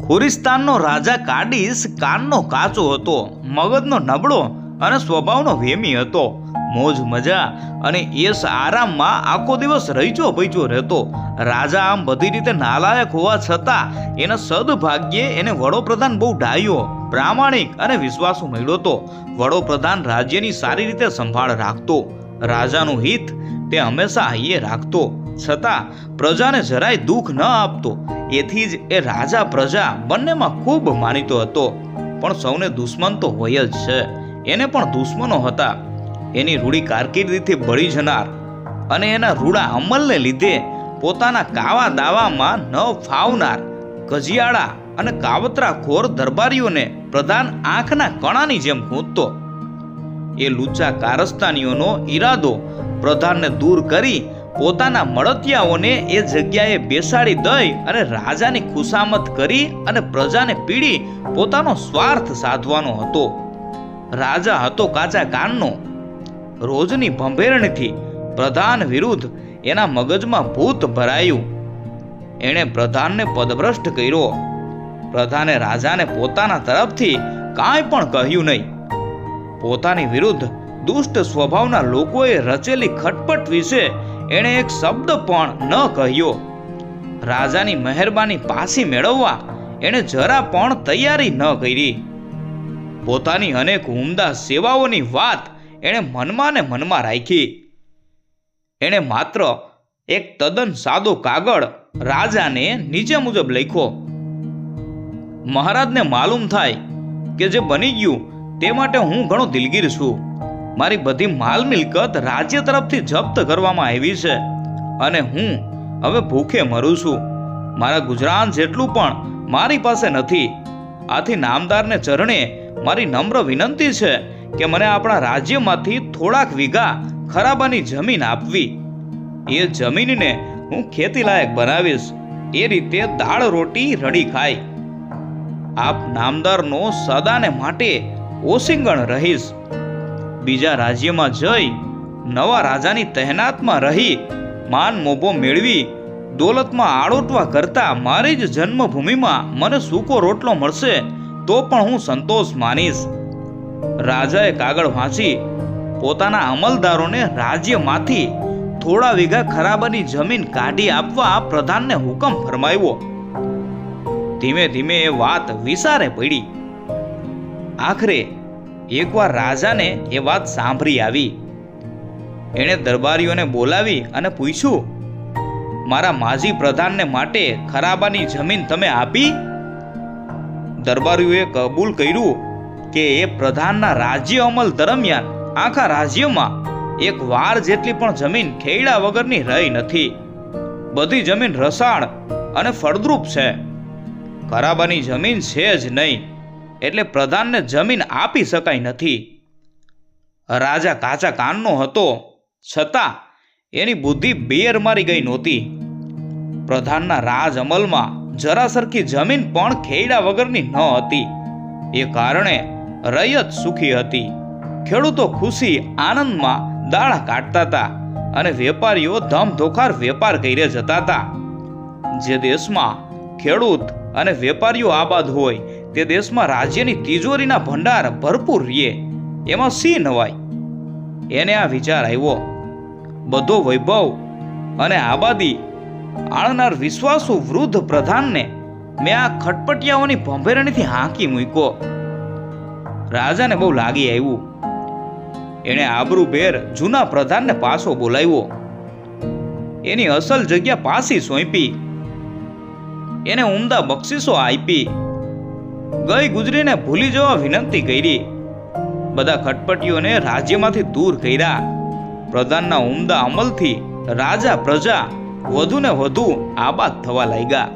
ખુરિસ્તાનનો રાજા કાડીસ કાનનો કાચો હતો, મગજનો નબળો અને સ્વભાવનો વેમી હતો. મોજ મજા અને એસ આરામમાં આખો દિવસ રહીચો પૈચો રહેતો. રાજા આમ બધી રીતે નાલાયક હોવા છતાં એના સદભાગ્યે એને વડોપ્રધાન બહુ ડાયો, પ્રામાણિક અને વિશ્વાસુ મળ્યો હતો. વડોપ્રધાન રાજ્યની સારી રીતે સંભાળ રાખતો, રાજાનું હિત તે હંમેશા હૈયે રાખતો, છતાં પ્રજાને જરાય દુઃખ ન આપતો. એથી જ એ રાજા પ્રજા બંનેમાં ખૂબ માનીતો હતો. પણ સૌને દુશ્મન તો હોય જ છે, એને પણ દુશ્મનો હતા. એની રૂડી કારકિર્દીથી બળી જનાર અને એના રૂડા અમલને લીધે પોતાના કાવા દાવામાં ન ફાવનાર ગજિયાળા અને કાવતરા ખોર દરબારીઓને પ્રધાન આંખના કણાની જેમ કૂદતો. એ લુચ્ચા કારસ્તાનીઓનો ઈરાદો પ્રધાનને દૂર કરી પોતાના મળતિયાઓને એ જગ્યાએ બેસાડી દઈ અને રાજાની ખુશામત કરી અને પ્રજાને પીડી પોતાનો સ્વાર્થ સાધવાનો હતો. રાજા હતો કાચા કાનનો. રોજની ભંભેરણીથી પ્રધાન વિરુદ્ધ એના મગજમાં ભૂત ભરાયું. એણે પ્રધાનને પદભ્રષ્ટ કર્યો. પ્રધાને રાજાને પોતાના તરફથી કાંઈ પણ કહ્યું નહીં. પોતાની વિરુદ્ધ દુષ્ટ સ્વભાવના લોકોએ રચેલી ખટપટ વિશે એણે એક શબ્દ પણ ન કહ્યો. રાજાની મહેરબાની પાછી મેળવવા એણે જરા પણ તૈયારી ન કરી. પોતાની અનેક ઉમદા સેવાઓની વાત એણે મનમાં ને મનમાં રાખી. એણે માત્ર એક તદ્દન સાદો કાગળ રાજાને નીચે મુજબ લખ્યો: મહારાજને માલુમ થાય કે જે બની ગયું તે માટે હું ઘણો દિલગીર છું. મારી બધી માલ મિલકત રાજ્ય તરફથી જપ્ત કરવામાં આવી છે અને હું હવે ભૂખે મરું છું. મારા ગુજરાન જેટલું પણ મારી પાસે નથી. આથી નામદારને ચરણે મારી નમ્ર વિનંતી છે કે મને આપણા રાજ્યમાંથી થોડાક વીઘા ખરાબાની જમીન આપવી. એ જમીનને હું ખેતી લાયક બનાવીશ. એ રીતે દાળ રોટી રડી ખાય. આપ નામદારનો સદાને માટે ઓસિંગણ રહીશ. બીજા રાજ્યમાં જઈ નવા રાજાની તહેનાતમાં રહી માન મોભો મેળવી દોલતમાં આળોટવા કરતા મારી જ જન્મભૂમિમાં મને સૂકો રોટલો મળશે તો પણ હું સંતોષ માનીશ. રાજાએ કાગળ વાંચી પોતાના અમલદારોને રાજ્યમાંથી થોડા વીઘા ખરાબાની જમીન કાઢી આપવા પ્રધાનને હુકમ ફરમાવ્યો. ધીમે ધીમે એ વાત વિસારે પડી. આખરે એકવાર રાજાને એ વાત સાંભળી આવી. એણે દરબારીઓને બોલાવી અને પૂછ્યું, મારા માજી પ્રધાનને માટે ખરાબાની જમીન તમે આપી? દરબારીઓએ કબૂલ કર્યું કે એ પ્રધાનના રાજ્ય અમલ દરમિયાન આખા રાજ્યમાં એક વાર જેટલી પણ જમીન ખેડા વગરની રહી નથી. બધી જમીન રસાળ અને ફળદ્રુપ છે. ખરાબાની જમીન છે જ નહીં, એટલે પ્રધાનને જમીન આપી શકાય નથી. રાજા કાચા કાનનો હતો, છતાં એની બુદ્ધિ બેર મારી ગઈ નહોતી. પ્રધાનના રાજ અમલમાં જરા સરખી જમીન પણ ખેડા વગરની ન હતી. એ કારણે રૈયત સુખી હતી. ખેડૂતો ખુશી આનંદમાં દાણા કાઢતા હતા અને વેપારીઓ ધમધોખાર વેપાર કરી જતા હતા. જે દેશમાં ખેડૂત અને વેપારીઓ આબાદ હોય તે દેશમાં રાજ્યની તિજોરીના ભંડાર ભરપૂર રહે, એમાં સી નવાય. એને આ વિચાર આવ્યો. બધો વૈભવ અને આબાદી આણનાર વિશ્વાસુ વૃદ્ધ પ્રધાનને મેં આ ખટપટિયાઓની ભંભેરણીથી હાંકી મૂક્યો. રાજાને બહુ લાગી આવ્યું. એણે આબરૂભેર જૂના પ્રધાનને પાછો બોલાવ્યો. એની અસલ જગ્યા પાછી સોંપી. એને ઉમદા બક્ષિસો આપી. ગઈ ગુજરીને ભૂલી જવા વિનંતી કરી. બધા ખટપટીઓને રાજ્યમાંથી દૂર કર્યા. પ્રધાનના ઉમદા અમલથી રાજા પ્રજા વધુ ને વધુ આબાદ થવા લાગ્યા.